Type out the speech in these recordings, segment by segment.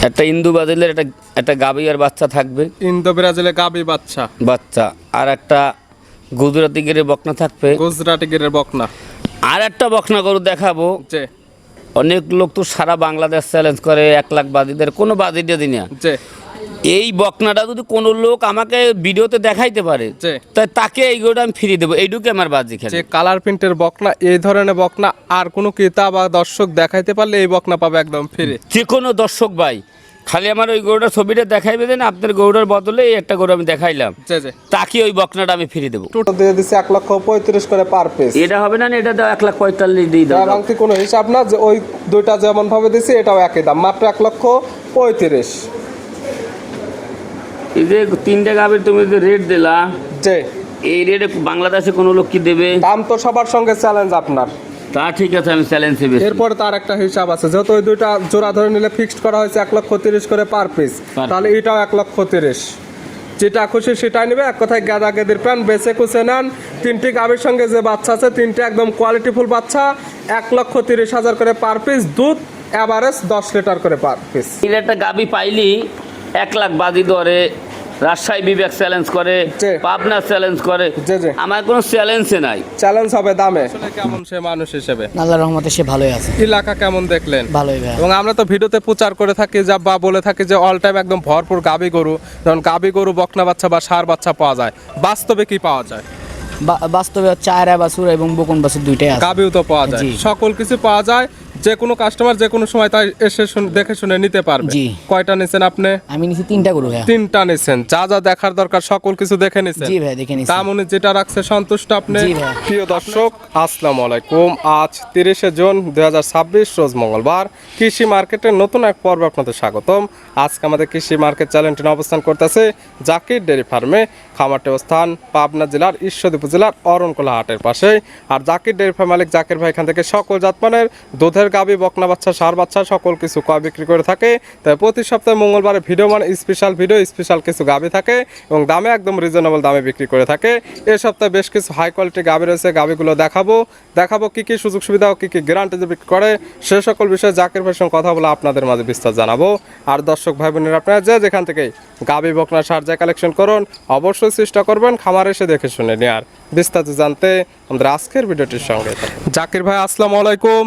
একটা ইন্দো ব্রাজিলের একটা গাভী আর বাচ্চা থাকবে। ইন্দো ব্রাজিলের গাবি বাচ্চা আর একটা গুজরাটি গিরের বকনা থাকবে। গুজরাটি গিরের বকনা। আর একটা বকনা গরু দেখাবো। যে অনেক লোক তো সারা বাংলাদেশ চ্যালেঞ্জ করে 1 লাখ বাজিদের, কোনো বাজিটা দিই না। যে এই বকনাটা যদি কোনো লোক আমাকে ভিডিওতে দেখাইতে পারে তাই তাকে এই গরুটা আমি ফ্রি দেবো, এইটুকু আমার বাজি খেলে। যে কালার প্রিন্টের বকনা, এই ধরনের বকনা আর কোনো ক্রেতা বা দর্শক দেখাইতে পারলে এই বকনা পাবে একদম ফ্রি। যে কোনো দর্শক ভাই খালি আমার ওই গরুটার ছবিটা দেখাইবে দেন, আপনার গরুটার বদলে এই একটা গরু আমি দেখাইলাম, তাকে ওই বকনাটা আমি ফ্রি দেবো। টোটাল দিয়ে দিচ্ছে 1,35,000 করে পার পিস। এটা হবে না, এটা দাও 1,45,000 দিয়ে দাও। বাংতি কোনো হিসাব না, যে ওই দুইটা যেমন ভাবে দিছি এটাও একই দাম, মাত্র 1,35,000। এই যে 3টা গাভীর তুমি যে রেট দিলা, যে এই রেটে বাংলাদেশে কোনো লোক কি দেবে? দাম তো সবার সঙ্গে চ্যালেঞ্জ আপনার। তা ঠিক আছে, আমি চ্যালেঞ্জ দেব। এরপরে তার একটা হিসাব আছে, যেহেতু ওই দুইটা জোড়া ধরে নিলে ফিক্সড করা হয়েছে 1,30,000 করে পার পিস, তাহলে এটাও 1,30,000। যেটা খুশি সেটাই নেবে। এক কথায় গাদা গেদের প্রাণ বেছে কুচে নেন। 3টি গাভীর সঙ্গে যে বাচ্চা আছে 3টে একদম কোয়ালিটিফুল বাচ্চা, 1,30,000 করে পার পিস। দুধ এভারেজ 10 লিটার করে পার পিস। এই একটা গাভী পাইলি 1 লাখ বাজি দরে রাজশাহী বিবেক চ্যালেঞ্জ করে, পাবনা চ্যালেঞ্জ করে, আমার কোনো চ্যালেঞ্জে নাই। চ্যালেঞ্জ হবে দামে। কেমন সে মানুষ হিসেবে? আল্লাহর রহমতে সে ভালোই আছে। এলাকা কেমন দেখলেন? ভালোই ভাই। এবং আমরা তো ভিডিওতে প্রচার করে থাকি যা বা বলে থাকি যে অল টাইম একদম ভরপুর গাবি গরু, যেমন গাবি গরু, বকনা বাচ্চা বা ষাঁড় বাচ্চা পাওয়া যায়। বাস্তবে কি পাওয়া যায়? বাস্তবে চায়রা বাছুর এবং বকন বাছুর দুইটাই আছে। গাবিও তো পাওয়া যায়, সকল কিছু পাওয়া যায়। যে কোনো কাস্টমার যে কোনো সময় তাই এসে দেখে শুনে নিতে পারবে। কয়টা নিছেন আপনি? আমি নিছি 3টা গরু ভাই। 3টা নিছেন, যা যা দেখার দরকার সকল কিছু দেখে নিছেন। জি ভাই, দেখে নিছি। দাম উনি যেটা রাখছে সন্তুষ্ট আপনি? জি ভাই। প্রিয় দর্শক, আসসালামু আলাইকুম। আজ 30শে জুন 2026 রোজ মঙ্গলবার। কৃষি মার্কেটের নতুন এক পর্বে আপনাদের স্বাগতম। আজকে আমাদের কৃষি মার্কেট চ্যানেলটি অবস্থান করতেছে জাকির ডেয়ারি ফার্মে। খামারটি অবস্থান পাবনা জেলার ঈশ্বরদী উপজেলার অরণকোলা হাটের পাশে। আর জাকির ডেয়ারি ফার্ম মালিক জাকির ভাই এখান থেকে সকল জাতমানের দুধের গাভী, বকনা বাচ্চা, ষাঁড় বাচ্চা সকল কিছু ক্রয় বিক্রি করে থাকে। তাই প্রতি সপ্তাহে মঙ্গলবারে ভিডিও মানে স্পেশাল ভিডিও, স্পেশাল কিছু গাভী থাকে এবং দামে একদম রিজনেবল দামে বিক্রি করে থাকে। এই সপ্তাহে বেশ কিছু হাই কোয়ালিটি গাভী রয়েছে, গাভীগুলো দেখাবো কি কি সুযোগ সুবিধা ও কি কি গ্যারান্টি বিক্রি করে, সে সকল বিষয়ে জাকির ভাইয়ের সঙ্গে কথা বলে আপনাদের মাঝে বিস্তার জানাবো। আর দর্শক ভাই বোনেরা, আপনারা যেখান থেকে গাভী, বকনা, ষাঁড় যা কালেকশন করুন অবশ্যই চেষ্টা করবেন খামার এসে দেখে শুনে নেওয়ার। বিস্তারিত জানতে আমাদের আজকের ভিডিওটির সঙ্গে জাকির ভাই। আসসালামু আলাইকুম।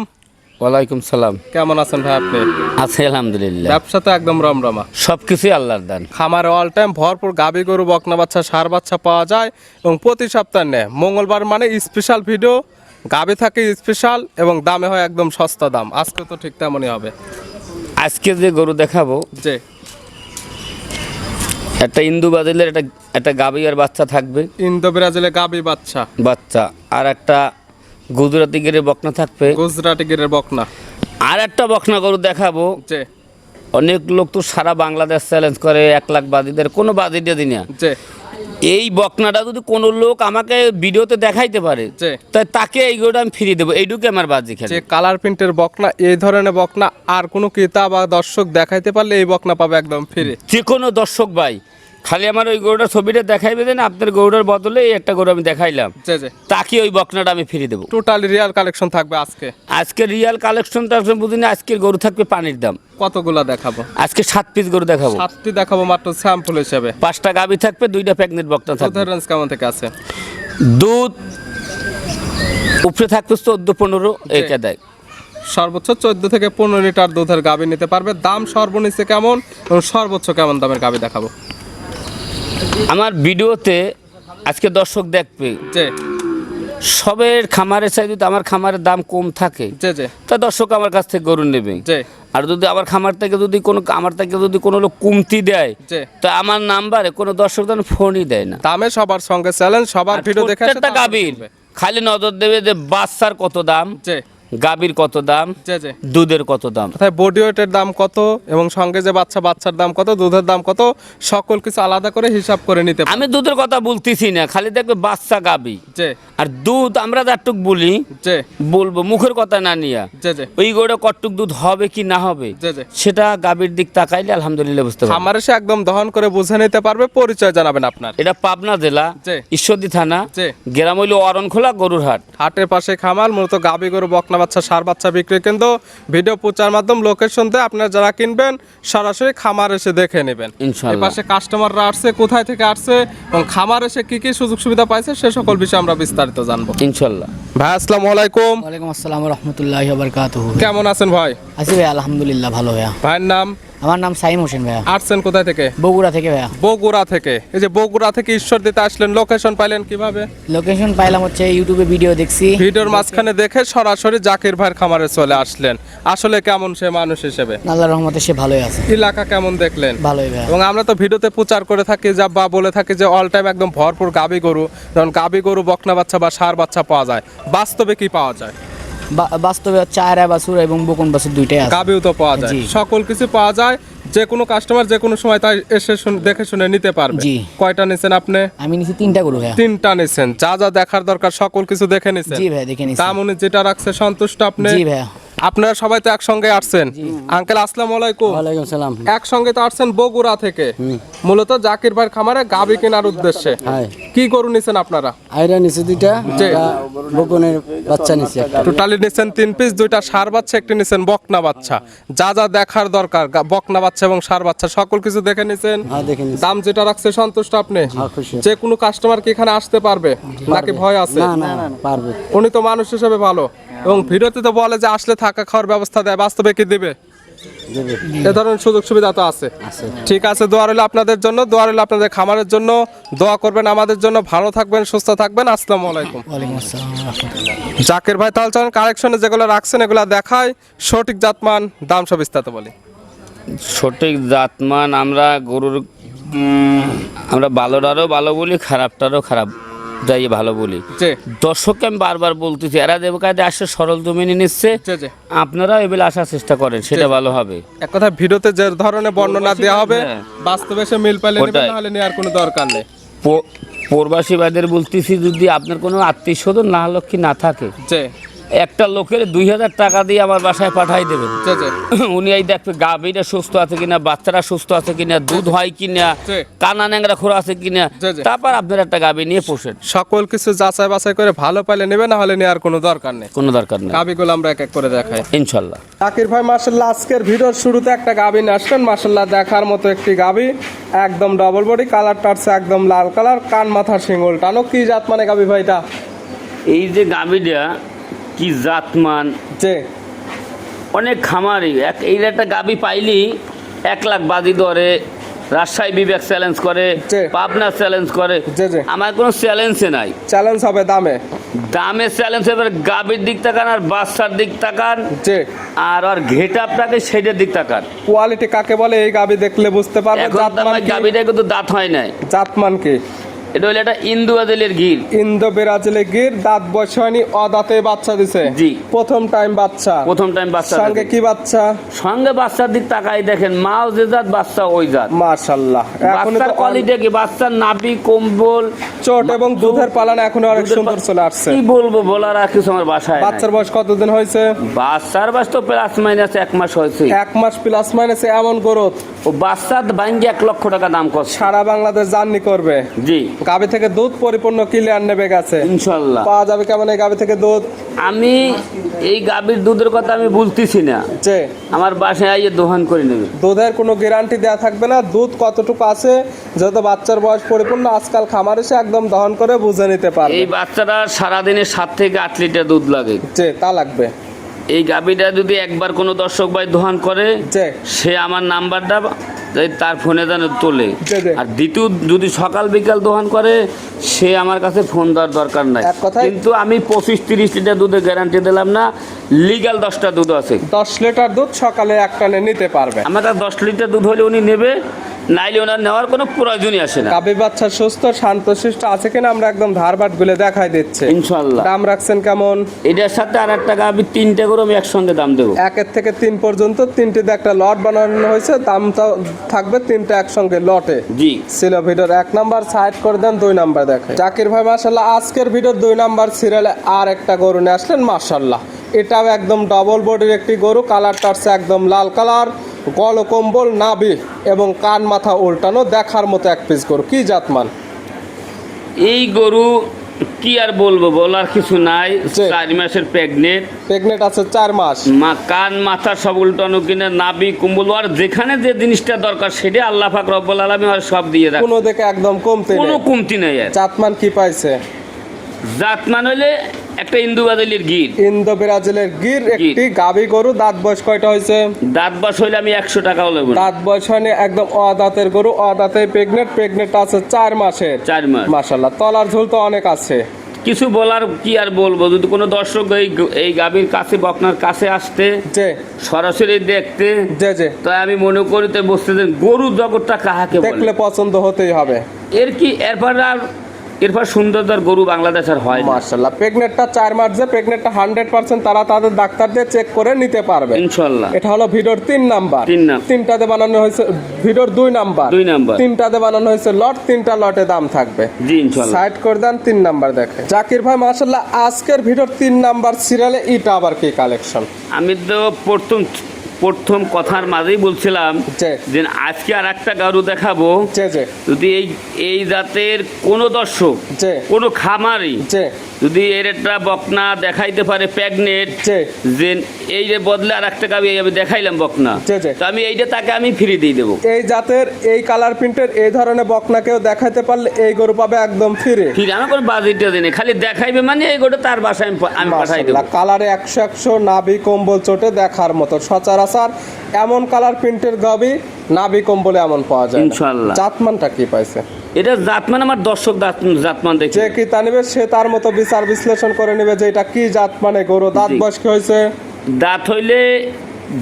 ওয়ালাইকুম সালাম। কেমন আছেন ভাই আপনি? আছি আলহামদুলিল্লাহ। ব্যবসা তো একদম রমরমা, সবকিছুই আল্লাহর দান। খামারে অল টাইম ভরপুর গাভী গরু, বকনা বাচ্চা, ষাঁড় বাচ্চা পাওয়া যায় এবং প্রতি সপ্তাহে নেয় মঙ্গলবার মানে স্পেশাল ভিডিও, গাভী থাকে স্পেশাল এবং দামে হয় একদম সস্তা দাম। আজকে তো ঠিক তেমনই হবে। আজকে যে গরু দেখাবো, যে একটা ইন্দো ব্রাজিলের একটা গাভী আর বাচ্চা থাকবে। ইন্দো ব্রাজিলের গাভী বাচ্চা আর একটা গুজরাটি গিরের বকনা থাকবে। গুজরাটি গিরের বকনা। আর একটা বকনা গরু দেখাবো। যে অনেক লোক তো সারা বাংলাদেশ চ্যালেঞ্জ করে 1 লাখ বাজিদের, কোনো বাজিটা দিই না। এই বকনাটা যদি কোনো লোক আমাকে ভিডিওতে দেখাইতে পারে তাই তাকে এই গরুটা আমি ফ্রি দেবো, এইটুকু আমার বাজি খেলে। যে কালার প্রিন্টের বকনা, এই ধরনের বকনা আর কোনো ক্রেতা বা দর্শক দেখাইতে পারলে এই বকনা পাবে একদম ফ্রি। যে কোনো দর্শক ভাই খালি আমার ওই গরুটার ছবিটা দেখাইবে দেন, আপনার গরুটার বদলে এই একটা গরু আমি দেখাইলাম, তাকে ওই বকনাটা আমি ফ্রি দেবো। টোটালি রিয়াল কালেকশন থাকবে আজকে রিয়াল কালেকশনটা বুঝিনি। আজকের গরু থাকবে পানির দাম। কতগুলা দেখাবো? আজকে 7 পিস গরু দেখাবো। 7টি দেখাবো মাত্র স্যাম্পল হিসেবে। 5টা গাভী থাকবে, 2টা প্রেগনেন্ট বকনা থাকবে। দুধের রেঞ্জ কেমন থেকে আছে? দুধ উপরে থাকবে 14-15 এইটা দেয়। সর্বোচ্চ 14 থেকে 15 লিটার দুধের গাভী নিতে পারবে। দাম সর্বনিম্ন কেমন এবং সর্বোচ্চ কেমন দামের গাভী দেখাবো? আমার ভিডিওতে আজকে দর্শক দেখবে যে সবের খামারের চাই, যদি আমার খামারের দাম কম থাকে তা দর্শক আমার কাছ থেকে গরু নেবে। আর যদি আমার খামার থেকে যদি কোনো লোক কমতি দেয় তা আমার নাম্বারে কোনো দর্শক ফোনই দেয় না। দামে সবার সঙ্গে চ্যালেঞ্জ, সবার ভিডিও দেখে গাভীর খালি নজর দেবে যে বাচ্চার কত দাম, গাভীর কত দাম, দুধের কত দাম, বডি ওয়েটের দাম কত এবং সঙ্গে যে বাচ্চার দাম কত, দুধের দাম কত, সকল কিছু আলাদা করে হিসাব করে নিতে। আমি দুধের কথা বলতেছি না, খালি দেখবে বাচ্চা গাভী আর দুধ আমরা যাটুক বলি বলবো মুখের কথা না নিয়ে, ওই গরুটা কতটুক দুধ হবে কি না হবে সেটা গাভীর দিক তাকাইলে আলহামদুলিল্লাহ বুঝতে পারবে। আমার এসে একদম দহন করে বুঝে নিতে পারবে। পরিচয় জানাবেন আপনার? এটা পাবনা জেলা ঈশ্বরদী থানা, গ্রাম হইল অরণখোলা গরুর হাট। হাটের পাশে খামার, মূলত গাভী গরু, বকনা বাচ্চা সার বাচ্চা বিক্রি কেন্দ্র, ভিডিও প্রচার মাধ্যম, লোকেশন দিয়ে আপনারা যারা কিনবেন সরাসরি খামার এসে দেখে নেবেন। ইনশাআল্লাহ। এই পাশে কাস্টমাররা আসছে, কোথায় থেকে আসছে এবং খামার এসে কি কি সুযোগ সুবিধা পাইছে সে সকল বিষয়ে আমরা বিস্তারিত জানবো। ইনশাল্লাহ। ভাই আসসালামু আলাইকুম, ওয়ালাইকুম আসসালাম রহমতুল্লাহি বারকাতুহু। কেমন আছেন ভাই? আছি ভাইয়া, আলহামদুলিল্লাহ ভালো ভাইয়া। ভাইয়ের নাম? আমার নাম সাইম হোসেন ভাইয়া, আসছেন কোথায় থেকে? বগুড়া থেকে ভাইয়া। বগুড়া থেকে। এই যে বগুড়া থেকে ঈশ্বর দিতে আসলেন, লোকেশন পাইলেন কিভাবে? লোকেশন পাইলাম হচ্ছে ইউটিউবে ভিডিও দেখছি। ভিডিওর মাঝখানে দেখে সরাসরি জাকির ভাইয়ের খামারে চলে আসলেন। আসলে কেমন সে মানুষ হিসেবে? আল্লাহর রহমতে সে ভালোই আছে। এলাকা কেমন দেখলেন? ভালোই ভাইয়া। এবং আমরা তো ভিডিওতে প্রচার করে থাকি যা বা বলে থাকি যে অল টাইম একদম ভরপুর গাবি গরু, যেমন গাবি গরু, বকনা বাচ্চা বা ষাঁড় বাচ্চা পাওয়া যায়। বাস্তবে কি পাওয়া যায়? বাস্তবে চায়রা বাছুর এবং বকন বাছুর দুইটাই আছে। গাবিও তো পাওয়া যায়, জি। সকল কিছু পাওয়া যায়। যে কোনো কাস্টমার যে কোনো সময় তাই এসে দেখে শুনে নিতে পারবে। জি। কয়টা নিছেন আপনি? আমি নিছি 3টা গরু ভাইয়া। 3টা নিছেন। যা যা দেখার দরকার সকল কিছু দেখে নিছেন। জি ভাইয়া, দেখে নিছি। দাম উনি যেটা রাখছে সন্তুষ্ট আপনি? জি ভাইয়া। আপনারা সবাই তো একসঙ্গে আসছেন। আঙ্কেল আসসালামু আলাইকুম। ওয়ালাইকুম সালাম। একসঙ্গে তো আসছেন বগুড়া থেকে, মূলত জাকির ভাইয়ের খামারে গাবি কেনার উদ্দেশ্যে। কি গরু নিছেন আপনারা? আইরা নিচে দুইটা, জি। বকনের বাচ্চা নিচে একটা। টোটালি নিছেন 3 পিস, 2টা ষাঁড় বাচ্চা, একটি নিছেন বকনা বাচ্চা। যা যা দেখার দরকার বকনা বাচ্চা এবং ষাঁড় বাচ্চা সকল কিছু দেখে নিছেন। হ্যাঁ, দেখে নিছি। দাম যেটা রাখছে সন্তুষ্ট আপনি? হ্যাঁ, খুশি। যে কোনো কাস্টমার কি এখানে আসতে পারবে নাকি ভয় আছে? না না পারবে। উনি তো মানুষ হিসেবে ভালো, এবং ভিডিওতে তো বলে যে আসলে থাকা খাওয়ার ব্যবস্থা দেয়, বাস্তবে কি দিবে? দেবে। এ ধরনের সুযোগ সুবিধা তো আছে। ঠিক আছে, দোয়া রইল আপনাদের জন্য, দোয়া রইল আপনাদের খামারের জন্য, দোয়া করবেন আমাদের জন্য। ভালো থাকবেন, সুস্থ থাকবেন। আসসালামু আলাইকুম। ওয়ালাইকুম আসসালাম রাহমাতুল্লাহ। জাকির ভাই তাহলে চলেন কালেকশনে যেগুলো রাখছেন এগুলো দেখায়, সঠিক জাতমান দাম সব বিস্তারিত বলি। সঠিক জাতমান আমরা গরুর আমরা ভালোটারও ভালো বলি, খারাপটারও খারাপ যাই ভালো বলি। জি দর্শককে আমি বারবার বলতেছি, এরা দেবো কায়দে আসছে, সরল জমিনে নিচ্ছে, জি জি। আপনারা এগুলো আসার চেষ্টা করেন, সেটা ভালো হবে। এক কথা ভিডিওতে যে ধরনের বর্ণনা দেওয়া হবে হ্যাঁ। বাস্তবে সে মিল পাইলে নেবেন, ওটাই। নাহলে নেওয়ার কোনো দরকার নেই। প্রবাসী ভাইদের বলতেছি, যদি আপনার কোনো আত্মীয় স্বজন না লক্ষ্মী না থাকে, জি একটা লোকের 2000 টাকা দিয়ে আমার বাসায় পাঠাই দেবেন। জি জি। উনি এই দেখবে গাভীটা সুস্থ আছে কিনা, বাচ্চারা সুস্থ আছে কিনা, দুধ হয় কিনা, জি। কানা ন্যাংরা খোরা আছে কিনা, জি, জি। তারপর আপনার একটা গাভী নিয়ে পোষেন, সকল কিছু যাচাই বাছাই করে ভালো পাইলে নেবে, না হলে নেওয়ার কোনো দরকার নেই। কোনো দরকার নেই, গাবিগুলো আমরা এক এক করে দেখাই। ইনশাল্লাহ। জাকির ভাই মাশাআল্লাহ আজকের ভিডিওর শুরুতে একটা গাবি নিয়ে আসলেন, মাশাআল্লাহ দেখার মতো একটি গাবি, একদম ডবল বডি, কালারটা হচ্ছে একদম লাল কালার, কান মাথা শিঙল টানো। কি জাত মানে গাবি ভাই এটা? এই যে গাভীটা কি জাতমান, যে অনেক খামারি এই একটা গাভী পাইলি 1 লাখ বাজি ধরে, রাজশাহী বিবেক চ্যালেঞ্জ করে, জি। পাবনা চ্যালেঞ্জ করে, জি, জি। আমার কোনো চ্যালেঞ্জে নাই। চ্যালেঞ্জ হবে দামে? দামে চ্যালেঞ্জ, এবার গাভীর দিক তাকান আর বাচ্চার দিক তাকান, যে আর ঘেট আপনাকে সেইটার দিক তাকান। কোয়ালিটি কাকে বলে এই গাবি দেখলে বুঝতে পারবে। এখন জাতমান কি? গাভীটা কিন্তু দাঁত হয় নাই, জাতমান কি? এটা হলো একটা ইন্দু আদেলের গির। ইন্দো ব্রাজিলে গির, দাঁত বয়স হয়নি, অদাঁতে বাচ্চা দিছে। জি। প্রথম টাইম বাচ্চা। প্রথম টাইম বাচ্চা সঙ্গে দেখেন। কি বাচ্চা? সঙ্গে বাচ্চার দিক তাকাই দেখেন, মাও যে জাত বাচ্চা ওই জাত। মাশাআল্লাহ। এখন বাচ্চার কোয়ালিটি কি, বাচ্চার নাভি, কম্বল, চোট এবং দুধের পালান এখন অনেক সুন্দর চলে আসছে। কি বলবো, বলার আর কিছু আমার বাসায় নাই। বাচ্চার বয়স কতদিন হয়েছে? বাচ্চার বয়স তো প্লাস মাইনাস 1 মাস হয়েছে। 1 মাস প্লাস মাইনাস এমন গ্রোথ, ও বাচ্চার ভাঙ্গি 1 লক্ষ টাকা দাম করছে। সারা বাংলাদেশ জার্নি করবে। জি গাবি থেকে দুধ পরিপূর্ণ ক্লিয়ার নেবে গেছে। ইনশাল্লাহ। পাওয়া যাবে কেমন এই গাবি থেকে দুধ? আমি এই গাভীর দুধের কথা আমি বলতেছি না, যে আমার বাসায় আইয়ে দোকান করে নেবে। দুধের কোনো গ্যারান্টি দেওয়া থাকবে না, দুধ কতটুকু আছে যেহেতু বাচ্চার বয়স পরিপূর্ণ, আজকাল খামার এসে একদম দহন করে বুঝে নিতে পারবে। এই বাচ্চাটা সারাদিনে 7 থেকে 8 লিটার দুধ লাগে। যে তা লাগবে। এই গাভীটা যদি একবার কোনো দর্শক ভাই দোকান করে, যে সে আমার নাম্বারটা তার ফোনে যেন তোলে। জি, জি। আর দ্বিতীয় যদি সকাল বিকাল দোকান করে, সে আমার কাছে ফোন দেওয়ার দরকার নাই। এক কথায়- কিন্তু আমি 25-30 লিটার দুধের গ্যারান্টি দিলাম না, লিগ্যাল 10টা দুধ আছে। 10 লিটার দুধ সকালে এক টানে নিতে পারবে। আমার কাছে 10 লিটার দুধ হলে উনি নেবে, নাইলে ওনার নেওয়ার কোনো প্রয়োজনই আসে না। গাভী বাচ্চা সুস্থ শান্তশিষ্ট আছে কিনা আমরা একদম ধারবাট গুলো দেখাই দিচ্ছে। ইনশাল্লাহ। দাম রাখছেন কেমন? এটার সাথে আর একটা গাভী 3টে করে আমি একসঙ্গে দাম দেবো। 1 থেকে 3 পর্যন্ত 3টিতে একটা লট বানানো হয়েছে, দামটা থাকবে 3টা একসঙ্গে লটে। জি ছিল ভিডিওর 1 নাম্বার সাইড করে দেন, 2 নাম্বার দেখেন। জাকির ভাই মাশাআল্লাহ আজকের ভিডিওর 2 নাম্বার সিরিয়ালে আর একটা গরু নিয়ে আসলেন, মাশাআল্লাহ এটাও একদম ডবল বডির একটি গরু, কালারটা হচ্ছে একদম লাল কালার, গল কম্বল, নাভি এবং কান মাথা উল্টানো, দেখার মতো এক পিস গরু। কি জাতমান? এই গরু কি আর বলবো, বলার কিছু নাই। জি। 4 মাসের প্রেগনেন্ট, প্রেগনেন্ট আছে 4 মাস। কান মাথা সব উল্টানো কিনা, নাভি কুম্বল, আর যেখানে যে জিনিসটা দরকার সেটা আল্লাহ পাক রব্বুল আলামিন আর সব দিয়ে রাখে, কোনো দিকে একদম কমতে কোনো নেই। কমতি নেই। আর জাতমান কি পাইছে? জাতমান হইলে একটা ইন্দু বাদলির গির, ইন্দো ব্রাজিলের গির একটি গাভী গরু। দাঁত বয়স কয়টা হয়েছে? দাঁত বাস হইলে আমি 100 টাকাও নেব না। দাঁত বয়স হয়নি, একদম অদাঁতের গরু, অদাঁতে প্রেগনেন্ট আছে 4 মাসের। 4 মাস। মাশাআল্লাহ, তলার ঝুল তো অনেক আছে। কিছু বলার কি আর বলবো, যদি কোনো দর্শক এই গাভীর কাছে বকনার কাছে আসতে, যে সরাসরি দেখতে, যে তাই আমি মনে করি তো বুঝতে দেন গরু জগৎটা কাহাকে বলে। দেখলে পছন্দ হতেই হবে। এরপর সুন্দরদার গরু বাংলাদেশ আর হয় না। মাশাআল্লাহ, প্রেগনেন্টটা 4 মাস, যে প্রেগনেন্টটা 100% তারা তাদের ডাক্তার দিয়ে চেক করে নিতে পারবে ইনশাআল্লাহ। এটা হলো ভিডিওর 3 নাম্বার। 3 নাম্বার। 3টাতে বানানো হয়েছে ভিডিওর 2 নাম্বার। 2 নাম্বার। 3টাতে বানানো হয়েছে লট, 3টা লটে দাম থাকবে। জি ইনশাআল্লাহ। সাইড করে দেন, 3 নাম্বার দেখে জাকির ভাই। মাশাআল্লাহ, আজকের ভিডিওর 3 নাম্বার সিরিয়ালে এটা আবার কি কালেকশন? আমি তো প্রথম কথার মাঝেই বলছিলাম জি। যে আজকে আর একটা গরু দেখাবো। যে যে যদি এই জাতের কোনো দর্শক, জি। কোনো খামারি যে যদি এর একটা বকনা দেখাইতে পারে প্রেগনেন্ট, জি। যে এই যে বদলে আর একটা গাবি আমি দেখাইলাম বকনা, জি, জি। তো আমি এইটা তাকে আমি ফ্রি দিয়ে দেবো। এই জাতের এই কালার প্রিন্টের এই ধরনের বকনা কেউ দেখাতে পারলে এই গরু পাবে একদম ফ্রি। ফ্রি, আমার কোনো বাজেটটা দিনে খালি দেখাইবে, মানে এই গরুটা তার বাসায় আমি পাঠাই দেবো। কালারে 100 নাভি কম্বল চোটে দেখার মতো সচরাচর এমন কালার প্রিন্টের গাবি নাভি কম্বলে এমন পাওয়া যায় না। ইনশাআল্লাহ। জাতমানটা কি পাইছে? এটা জাতমান, আমার দর্শক জাতমান দেখে যে কি তা নেবে সে তার মতো বিচার বিশ্লেষণ করে নেবে যে এটা কি জাত মানে গরু। দাঁত জি। বয়স কি হয়েছে? দাঁত হইলে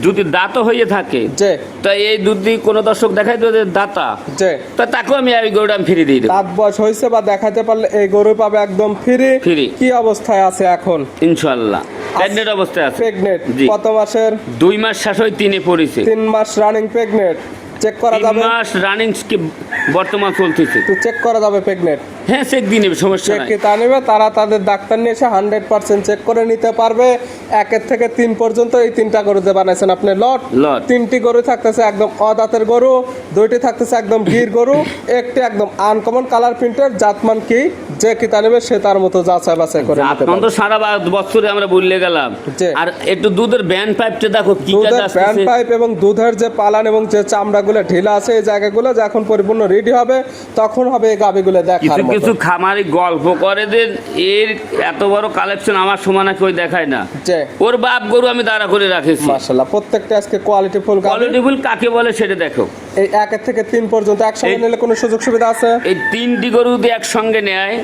যদি দাঁতও হয়ে থাকে, যে তো এই দুধ দিয়ে কোনো দর্শক দেখাই দেবে যে দাতা, যে তা তাকেও আমি এই গরুটা আমি ফ্রি দিয়ে দেবো। দাঁত বয়স হয়েছে বা দেখাতে পারলে এই গরু পাবে একদম ফ্রি। ফ্রি। কি অবস্থায় আছে এখন? ইনশাআল্লাহ প্রেগনেন্ট অবস্থায় আছে। প্রেগনেন্ট। জি। কত মাসের? 2 মাস শেষ হয়ে 3-এ পড়েছে। 3 মাস রানিং প্রেগনেন্ট। চেক করা 3 যাবে? মাস রানিং বর্তমান চলতেছে। তো চেক করা যাবে প্রেগনেন্ট? হ্যাঁ চেক দিয়ে নেবে, সমস্যা চেক নাই। কি তা নেবে, তারা তাদের ডাক্তার নিয়ে এসে 100% চেক করে নিতে পারবে। 1 থেকে 3 পর্যন্ত এই 3টা গরু যে বানাইছেন আপনি লট, 3টি গরু থাকতেছে একদম অদাঁতের গরু, 2টি থাকতেছে একদম গির গরু, একটি একদম আনকমন কালার প্রিন্টের। জাতমান কি যে কি তা নেবে সে তার মতো যাচাই বাছাই করে নিতে আপনার তো পারবে। সারা বছরে আমরা বললে গেলাম। জি। আর একটু দুধের ব্যান্ড পাইপটা দেখো কি দুধের ব্যান্ড পাইপ এবং দুধের যে পালান এবং যে চামড়াগুলো ঢিলা আছে এই জায়গাগুলো যখন পরিপূর্ণ রেডি হবে তখন হবে এই গাবিগুলো দেখার কিছু মতো। কিছু খামারি গল্প করে যে এর এত বড় কালেকশন আমার সমানে কেউ দেখায় না। যে ওর বাপ গরু আমি দাঁড়া করে রাখেছি। মাশাআল্লাহ, প্রত্যেকটা আজকে কোয়ালিটি ফুল গাবি। কোয়ালিটিফুল কাকে বলে সেটা দেখো। এই 1 থেকে 3 পর্যন্ত একসঙ্গে নিলে কোনো সুযোগ সুবিধা আছে? এই 3টি গরু যদি একসঙ্গে নেয়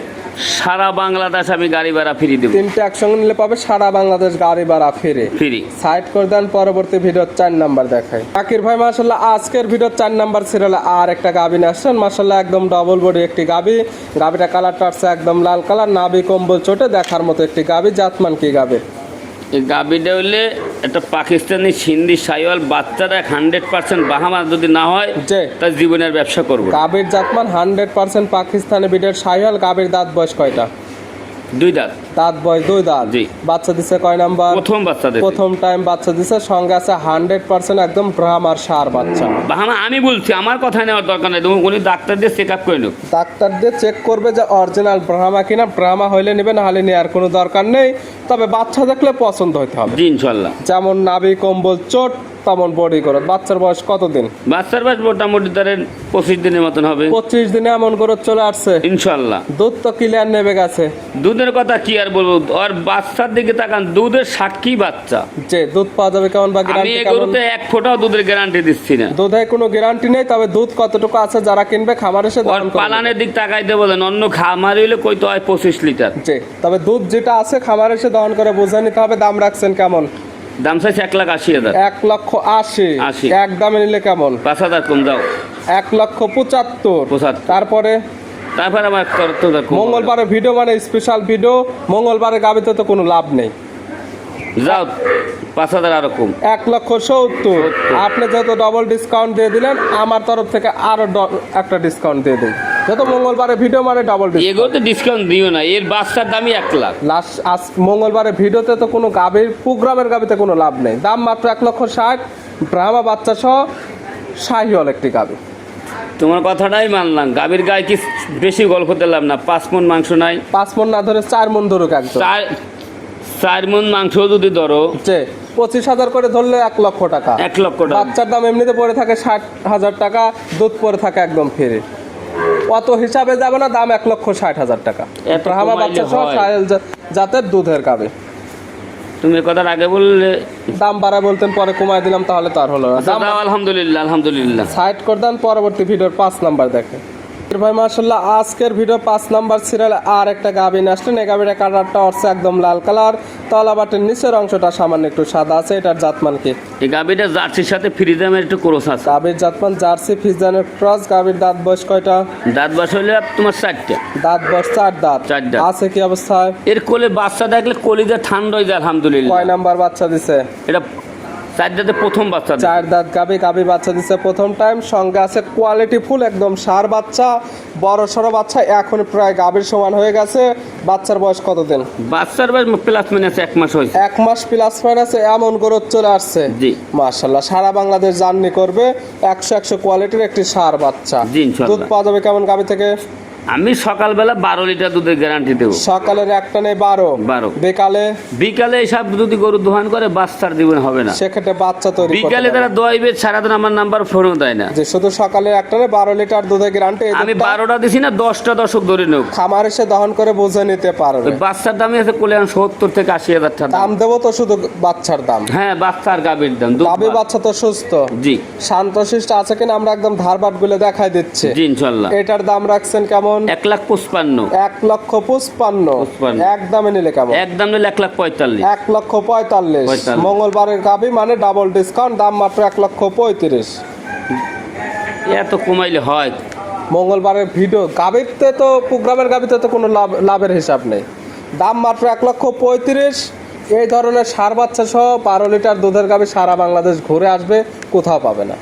সারা বাংলাদেশ আমি গাড়ি ভাড়া ফ্রি দেবো। 3টে একসঙ্গে নিলে পাবে সারা বাংলাদেশ গাড়ি ভাড়া ফ্রি। ফ্রি। সাইড করে দেন, পরবর্তী ভিডিও 4 নাম্বার দেখাই। জাকির ভাই মাশাআল্লাহ, আজকের ভিডিও 4 নাম্বার সিরিয়ালে আর একটা গাবি নিয়ে আসছেন। মাশাআল্লাহ, একদম ডাবল বডি একটি গাবি। গাবিটা কালারটা আছে একদম লাল কালার, নাভি কম্বল চোটে দেখার মতো একটি গাবি। জাতমান কি গাবি? এই গাবিটা হইলে একটা পাকিস্তানি সিন্ধি সাইওয়াল বাচ্চারা 100% বাহামা যদি না হয় যে তার জীবনের ব্যবসা করবো। গাবির জাতমান 100% পাকিস্তানি বিডের সাইওয়াল। গাবির দাঁত বয়স কয়টা? 2 দাঁত। দাঁত বয়স 2 দাঁত। জি। বাচ্চা দিছে কয় নাম্বার? প্রথম বাচ্চা দেবে। প্রথম টাইম বাচ্চা দিছে। সঙ্গে আছে 100% একদম ব্রাহ্মার সার বাচ্চা। বাহামা আমি বলছি, আমার কথা নেওয়ার দরকার নেই, তুমি উনি ডাক্তার দিয়ে চেক আপ করে নেব। ডাক্তার দিয়ে চেক করবে যে অরিজিনাল ব্রাহ্মা কিনা। ব্রাহ্মা হইলে নেবে, না হলে নেওয়ার কোনো দরকার নেই। তবে বাচ্চা দেখলে পছন্দ হতে হবে। জি ইনশাল্লাহ। যেমন নাভি কম্বল চোট তেমন বডি করে। বাচ্চার বয়স কতদিন? বাচ্চার বয়স মোটামুটি ধরেন 25 দিনের মতন হবে। 25 দিনে এমন করে চলে আসছে ইনশাল্লাহ। দুধ তো ক্লিয়ার নেবে গেছে। দুধের কথা কি আর বলবো, আর বাচ্চার দিকে তাকান, দুধের সাক্ষী বাচ্চা। যে দুধ পাওয়া যাবে কেমন বা আমি গ্যারান্টি এই কেমন? গরুতে 1 ফোঁটাও দুধের গ্যারান্টি দিচ্ছি না। দুধে কোনো গ্যারান্টি নেই, তবে দুধ কতটুকু আছে যারা কিনবে খামার এসে ওর দাম করবে। পালানের দিক তাকাইতে বলেন, অন্য খামারি হইলে কইতে হয় 25 লিটার। যে তবে দুধ যেটা আছে খামার এসে দহন করে বুঝে নিতে হবে। দাম রাখছেন কেমন? দাম চাইছে 1,80,000। 1,80,000। এক দামে নিলে কেমন? 5,000 কম দাও। 1,75,000। তারপরে তারপরে আমার তো মঙ্গলবারে ভিডিও মানে স্পেশাল ভিডিও। মঙ্গলবারে গাবিতে তো কোনো লাভ নেই। যাও 5,000 আরো কম। 1,70,000। আপনি যেহেতু ডবল ডিসকাউন্ট দিয়ে দিলেন, আমার তরফ থেকে আরো একটা ডিসকাউন্ট দিয়ে দিই। যেহেতু মঙ্গলবারে ভিডিও মানে ডবল ডিসকাউন্ট। এগুলোতে ডিসকাউন্ট দিও না, এর বাচ্চার দামই 1 লাখ। লাস্ট আজ মঙ্গলবারে ভিডিওতে তো কোনো গাবির প্রোগ্রামের গাবিতে কোনো লাভ নেই। দাম মাত্র 1,60,000। ব্রাহ্মা বাচ্চা সহ শাহিওয়াল একটি গাবি। তোমার কথাটাই মানলাম, গাভীর গায়ে কি বেশি গল্প দিলাম না, 5 মণ মাংস নাই, 5 মণ না ধরে 4 মণ ধরুক একদম। 4 মণ মাংস যদি ধরো, যে 25,000 করে ধরলে 1 লক্ষ টাকা। 1 লক্ষ টাকা। বাচ্চার দাম এমনিতে পড়ে থাকে 60,000 টাকা, দুধ পড়ে থাকে একদম ফ্রি। অত হিসাবে যাবে না, দাম 1,60,000 টাকা। এত ব্রাহ্মা কমাইলে বাচ্চা সহ হয়? সাহেল জাতের দুধের গাবে। তুমি এ কথার আগে বললে। দাম বাড়া বলতেন, পরে কমাই দিলাম, তাহলে তো আর হলো না। দাম আলহামদুলিল্লাহ, আলহামদুলিল্লাহ। সাইড করে দেন, পরবর্তী ভিডিওর 5 নাম্বার দেখে ভাই। মাশাআল্লাহ, আজকের ভিডিও 5 নাম্বার সিরিয়ালে আর একটা গাভী আসলেন। এই গাভীর কালারটা হচ্ছে একদম লাল কালার, তলা বাটের নিচের অংশটা সামান্য একটু সাদা আছে। এটার জাতমান কি? এই গাভীটা জার্সির সাথে ফ্রিজামের একটু ক্রস আছে। গাভীর জাতমান জার্সি ফিজিয়ানের ক্রস। গাভীর দাঁত বয়স কয়টা? দাঁত বয়স হলে তোমার 4টা। দাঁত বয়স 4 দাঁত। 4 দাঁত আছে কি অবস্থায়? এর কোলে বাচ্চা দেখলে কলিজা ঠান্ডা হয়ে যায় আলহামদুলিল্লাহ। কয় নাম্বার বাচ্চা দিছে? এটা 4 দাঁতে প্রথম বাচ্চা। 4 দাঁত গাভী বাচ্চা দিছে প্রথম টাইম। সঙ্গে আছে কোয়ালিটি ফুল একদম সার বাচ্চা, বড় সড়ো বাচ্চা। এখন প্রায় গাভীর সমান হয়ে গেছে। বাচ্চার বয়স কতদিন? বাচ্চার বয়স প্লাস মাইনাস 1 মাস হয়েছে। 1 মাস প্লাস মাইনাস এমন গ্রোথ চলে আসছে। জি মাশাআল্লাহ, সারা বাংলাদেশ জার্নি করবে। 100 কোয়ালিটির একটি সার বাচ্চা। জি ইনশাআল্লাহ। দুধ পাওয়া যাবে কেমন গাভী থেকে? আমি সকালবেলা 12 লিটার দুধের গ্যারান্টি দেবো। সকালের একটা নেই 12, বিকালে? বিকালে এসব যদি গরু দোহান করে বাচ্চার জীবন হবে না। সেক্ষেত্রে বাচ্চা তৈরি করতে বিকালে পারবে। তারা দোয়াইবে, সারাদিন আমার নাম্বার ফোনও দেয় না। যে শুধু সকালের একটা নেই 12 লিটার দুধের গ্যারান্টি। আমি 12টা দিছি না, 10টা দর্শক ধরে নেব। খামার এসে দহন করে বুঝে নিতে পারবে। ওই বাচ্চার দামই আছে কল্যাণ 70 থেকে 80,000 টাকা দাম দেবো তো শুধু বাচ্চার দাম? হ্যাঁ, বাচ্চার গাভীর দাম। গাভী বাচ্চা তো সুস্থ, জি শান্তশিষ্ট আছে কিনা আমরা একদম ধারবাট গুলো দেখাই দিচ্ছি। জি ইনশাআল্লাহ। এটার দাম রাখছেন কেমন? 1,55,000। 1,55,000 একদমে নিলে কেমন? একদম নিলে 1,45,000। 1,45,000 মঙ্গলবারের গাভী মানে ডাবল ডিসকাউন্ট, দাম মাত্র 1,35,000। এত কমাইলে হয়? মঙ্গলবারের ভিডিও গাভীতে তো, প্রোগ্রামের গাভীতে তো কোনো লাভের হিসাব নেই। দাম মাত্র 1,35,000। এই ধরনের সার বাচ্চা সহ 12 লিটার দুধের গাভী সারা বাংলাদেশ ঘুরে আসবে, কোথাও পাবে না।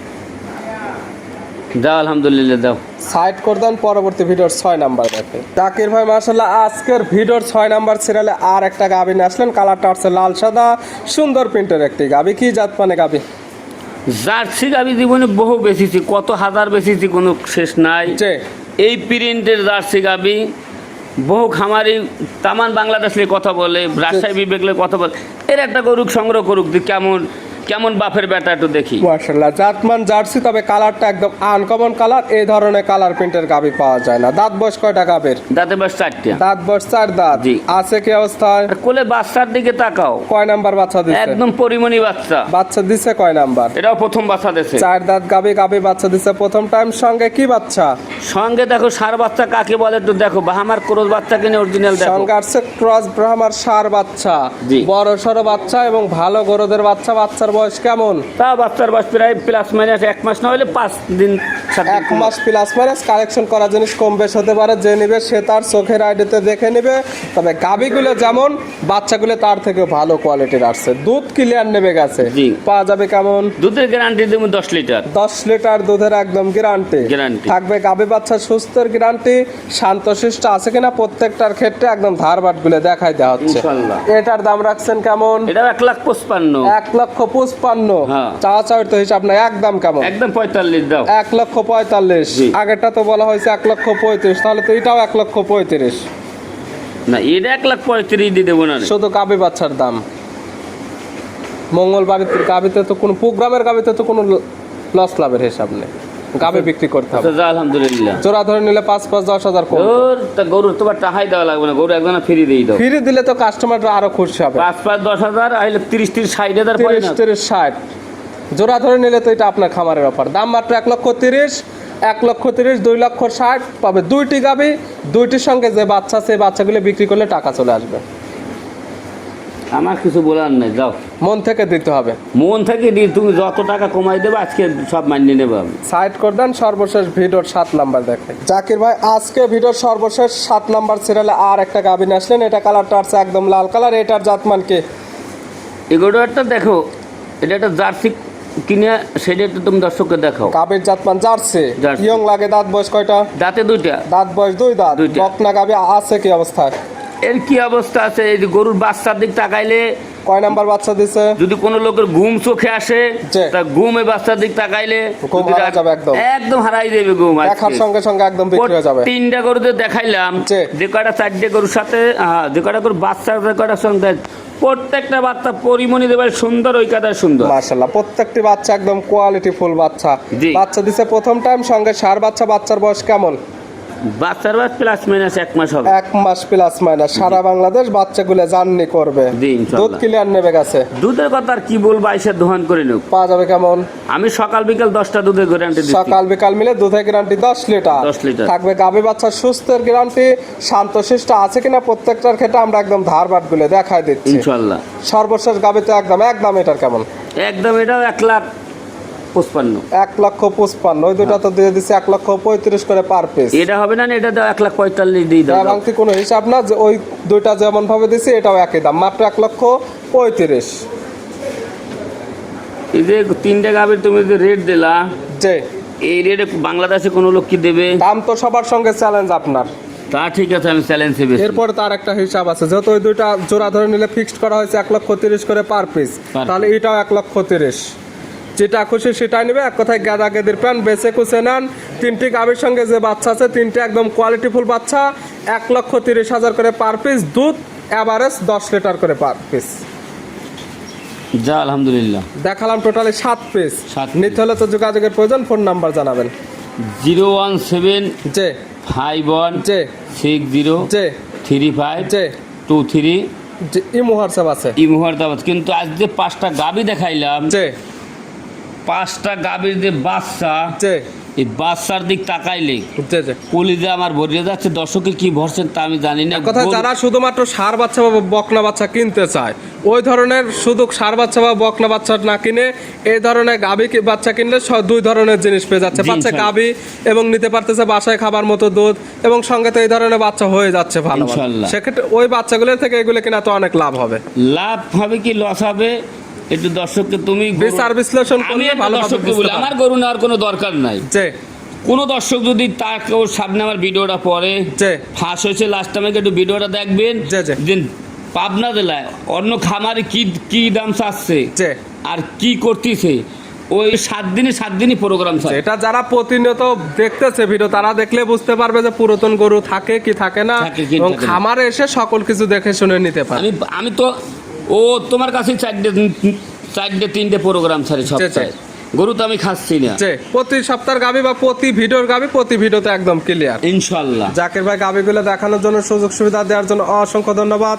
দাও আলহামদুলিল্লাহ, দাও। সাইড করে দেন, পরবর্তী ভিডিওর 6 নাম্বার দেখে জাকির ভাই। মাশাআল্লাহ, আজকের ভিডিওর 6 নাম্বার সিরিয়ালে আর একটা গাভী নিয়ে আসলেন। কালারটা হচ্ছে লাল সাদা, সুন্দর প্রিন্টের একটি গাভী। কি জাত মানে গাভী? জার্সি গাভী জীবনে বহু বেশিছি, কত হাজার বেশিছি, কোনো শেষ নাই। এই প্রিন্টের জার্সি গাভী বহু খামারি তামান বাংলাদেশের কথা বলে, রাজশাহী বিবেকের কথা বলে। এর একটা গরু সংগ্রহ করুক, কেমন কেমন বাপের বেটা একটু দেখি। মাশাআল্লাহ, জাতমান জার্সি, তবে কালারটা একদম আনকমন কালার। এই ধরনের কালার প্রিন্টের গাভী পাওয়া যায় না। দাঁত বয়স কয়টা গাভীর? দাঁতে বয়স 4টা। দাঁত বয়স 4 দাঁত। জি। আছে কি অবস্থায়? আর কোলে বাচ্চার দিকে তাকাও, কয় নাম্বার বাচ্চা দিছে? একদম পরিমণি বাচ্চা। বাচ্চা দিছে কয় নাম্বার? এটাও প্রথম বাচ্চা দিছে। 4 দাঁত গাভী বাচ্চা দিছে প্রথম টাইম। সঙ্গে কি বাচ্চা? সঙ্গে দেখো সার বাচ্চা কাকে বলে একটু দেখো, বাহামার ক্রোজ বাচ্চা কিনে অরিজিনাল দেখো। সঙ্গে আসছে ক্রস ব্রাহ্মার সার বাচ্চা, জি। বড় সড়ো বাচ্চা এবং ভালো গরুদের বাচ্চা। বাচ্চার বয়স কেমন? তা বাচ্চার বয়স প্রায় প্লাস মাইনাস 1 মাস না হলে 5 দিন 7 দিন। 1 মাস প্লাস মাইনাস। কালেকশন করা জিনিস কম বেশ হতে পারে, যে নিবে সে তার চোখের আইডিতে দেখে নিবে। তবে গাভীগুলো যেমন, বাচ্চাগুলো তার থেকে ভালো কোয়ালিটির আসছে। দুধ ক্লিয়ার নেবে গেছে। জি। পাওয়া যাবে কেমন? দুধের গ্যারান্টি দেবো 10 লিটার। 10 লিটার দুধের একদম গ্যারান্টি গ্যারান্টি থাকবে। গাভী বাচ্চা সুস্থের গ্যারান্টি। শান্তশিষ্ট আছে কিনা প্রত্যেকটার ক্ষেত্রে একদম ধারবাট গুলো দেখাই দেওয়া হচ্ছে। ইনশাআল্লাহ। এটার দাম রাখছেন কেমন? এটাও 1,55,000। 1,55,000। হ্যাঁ। চাওয়ার তো হিসাব না, একদম কেমন? একদম 45 দাও। 1,45,000। জি। আগেরটা তো বলা হয়েছে 1,35,000, তাহলে তো এটাও 1,35,000। না, এটা 1,35,000 দিয়ে দেবো না। শুধু গাভী বাচ্চার দাম। মঙ্গলবারের গাভীতে তো কোনো, প্রোগ্রামের গাভীতে তো কোনো লস লাভের হিসাব নেই। গাভী বিক্রি করতে হবে। আচ্ছা, আলহামদুলিল্লাহ। জোড়া ধরে নিলে 5,10,000 কম। গরুর তোমার টাকাই দেওয়া লাগবে না, গরু একজনে ফ্রি দিয়ে দাও। ফ্রি দিলে তো কাস্টমাররা আরো খুশি হবে। 5,10,000 আইলে 30,60,000 পড়ে না। 30,60 জোড়া ধরে নিলে তো এটা আপনার খামারের অফার। দাম মাত্র 1,30,000। 1,30,000, 2,60,000 পাবে দুইটি গাভী। দুইটির সঙ্গে যে বাচ্চা, সেই বাচ্চাগুলো বিক্রি করলে টাকা চলে আসবে। আমার কিছু বলার নেই, যাও। মন থেকে দিতে হবে। মন থেকে দিই, তুমি যত টাকা কমাই দেবে আজকে সব মানিয়ে নেবো আমি। সাইড করে দেন, সর্বশেষ ভিডিওর 7 নাম্বার দেখেন জাকির ভাই। আজকে ভিডিওর সর্বশেষ 7 নাম্বার সিরিয়ালে আর একটা গাভী নিয়ে আসলেন। এটা কালারটা আছে একদম লাল কালার। এটার জাতমান কি? এগুলোটা দেখো, এটা একটা জার্সি কিনে, সেটা একটু তুমি দর্শককে দেখাও। গাভীর জাতমান জার্সি। জার্সি। ইয়ং লাগে। দাঁত বয়স কয়টা? দাঁতে 2টা। দাঁত বয়স 2 দাঁত। দুইটা। বকনা গাভী আছে কি অবস্থায়? এর কি অবস্থা আছে, এই যে গরুর বাচ্চার দিক তাকাইলে কয় নাম্বার বাচ্চা দিছে? যদি কোনো লোকের ঘুম চোখে আসে, জি। তা ঘুমে বাচ্চার দিক তাকাইলে ঘুম যদি হারা যাবে একদম। একদম হারাই দেবে ঘুম আজকে। দেখার সঙ্গে সঙ্গে একদম বিক্রি হয়ে যাবে। 3টা গরুতে দেখাইলাম, জি। যে কয়টা 4টে গরুর সাথে যে কয়টা গরুর বাচ্চা, যে কয়টা সঙ্গে প্রত্যেকটা বাচ্চা পরিমণি দেবার সুন্দর, ওই কাদা সুন্দর। মাশাআল্লাহ, প্রত্যেকটি বাচ্চা একদম কোয়ালিটি ফুল বাচ্চা। জি। বাচ্চা দিছে প্রথম টাইম, সঙ্গে ষাঁড় বাচ্চা। বাচ্চার বয়স কেমন? বাচ্চার বয়স প্লাস মাইনাস 1 মাস হবে। 1 মাস প্লাস মাইনাস। সারা বাংলাদেশ বাচ্চাগুলো জার্নি করবে। জি, ইনশাআল্লাহ। দুধ ক্লিয়ার নেবে গেছে। দুধের কথা আর কি বলবো, আইসা দোহান করে নেব। পাওয়া যাবে কেমন? আমি সকাল বিকাল 10টা দুধের গ্যারান্টি দিচ্ছি। সকাল বিকাল মিলে দুধের গ্যারান্টি 10 লিটার 10 লিটার থাকবে। গাভী বাচ্চার সুস্থের গ্যারান্টি, শান্তশিষ্ট আছে কিনা প্রত্যেকটার ক্ষেত্রে আমরা একদম ধারবাট গুলো দেখাই দিচ্ছি ইনশাআল্লাহ। সর্বশেষ গাভী তো একদম এটার কেমন? একদম এটাও 1,55,000। 1,55,000। ওই দুটা তো দিয়ে দিচ্ছে 1,35,000 করে পার পিস। এটা হবে না, এটা দাও 1,45,000 দিয়ে দাও। ভাঙতি কোনো হিসাব না, যে ওই দুইটা যেমন ভাবে দিছি এটাও একই দাম, মাত্র 1,35,000। এই যে 3টা গাভীর তুমি যে রেট দিলা, যে এই রেটে বাংলাদেশে কোনো লোক কি দেবে? দাম তো সবার সঙ্গে চ্যালেঞ্জ আপনার। তা ঠিক আছে, আমি চ্যালেঞ্জ হিসেবে। এরপরে তার একটা হিসাব আছে, যেহেতু ওই দুইটা জোড়া ধরে নিলে ফিক্সড করা হয়েছে 1,30,000 করে পার পিস, Per তাহলে এটাও 1,30,000। যেটা খুশি সেটাই নেবে। এক কথায় গাদা গেদির প্যান বেছে কুচে নেন। 3টি গাভীর সঙ্গে যে বাচ্চা আছে, 3টে একদম কোয়ালিটিফুল বাচ্চা, 1,30,000 করে পার পিস। দুধ অ্যাভারেজ 10 লিটার করে পার পিস। যা আলহামদুলিল্লাহ। দেখালাম টোটালি 7 পিস। 7 নিতে হলে তো যোগাযোগের প্রয়োজন। ফোন নাম্বার জানাবেন। 017 যে 51 যে 60 যে 35 যে 23 যে ইমো হোয়াটসঅ্যাপ আছে। এই মুহূর্তে। কিন্তু আজ যে 5টা গাভী দেখাইলাম, যে 5টা গাভীর যে বাচ্চা, যে এই বাচ্চার দিক তাকাইলে যে যে কলিজা আমার ভরিয়ে যাচ্ছে। দর্শকে কি ভরছেন তা আমি জানি না। কথা, যারা শুধুমাত্র ষাঁড় বাচ্চা বা বকনা বাচ্চা কিনতে চায়, ওই ধরনের শুধু ষাঁড় বাচ্চা বা বকনা বাচ্চা না কিনে এই ধরনের গাভী বাচ্চা কিনলে 2 ধরনের জিনিস পেয়ে যাচ্ছে। জি, পাচ্ছে ইনশাআল্লাহ। গাভী এবং নিতে পারতেছে বাসায় খাবার মতো দুধ, এবং সঙ্গে তো এই ধরনের বাচ্চা হয়ে যাচ্ছে ভালো। ইনশাআল্লাহ। সেক্ষেত্রে ওই বাচ্চাগুলোর থেকে এগুলো কিনা তো অনেক লাভ হবে। লাভ হবে কি লস হবে, একটু দর্শককে তুমি বিচার বিশ্লেষণ আমি করলে একটা ভালোভাবে দর্শককে বুঝতে বলি, পারবে। আমার গরু নেওয়ার কোনো দরকার নাই। যে কোনো দর্শক যদি তার ওর সামনে আমার ভিডিওটা পড়ে, যে ফাঁস হয়েছে লাস্ট টাইমে একটু ভিডিওটা দেখবেন, যে যে যে পাবনা জেলায় অন্য খামারে কি কি দাম চাচ্ছে যে আর কি করতেছে, ওই 7 দিনই প্রোগ্রাম চায়। এটা যারা প্রতিনিয়ত দেখতেছে ভিডিও, তারা দেখলে বুঝতে পারবে যে পুরাতন গরু থাকে কি থাকে না, থাকে কি এবং থাকে না। খামারে এসে সকল কিছু দেখে শুনে নিতে পারে। আমি তো ও তোমার কাছে 3টে প্রোগ্রাম ছাড়ে সপ্তাহে। গরু তো আমি খাচ্ছি না। যে প্রতি সপ্তাহের গাভী বা প্রতি ভিডিওর গাভী প্রতি ভিডিওতে একদম ক্লিয়ার। ইনশাআল্লাহ। জাকির ভাই গাভীগুলো দেখানোর জন্য, সুযোগ সুবিধা দেওয়ার জন্য অসংখ্য ধন্যবাদ।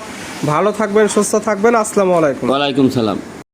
ভালো থাকবেন, সুস্থ থাকবেন। আসসালামু আলাইকুম। ওয়ালাইকুম সালাম।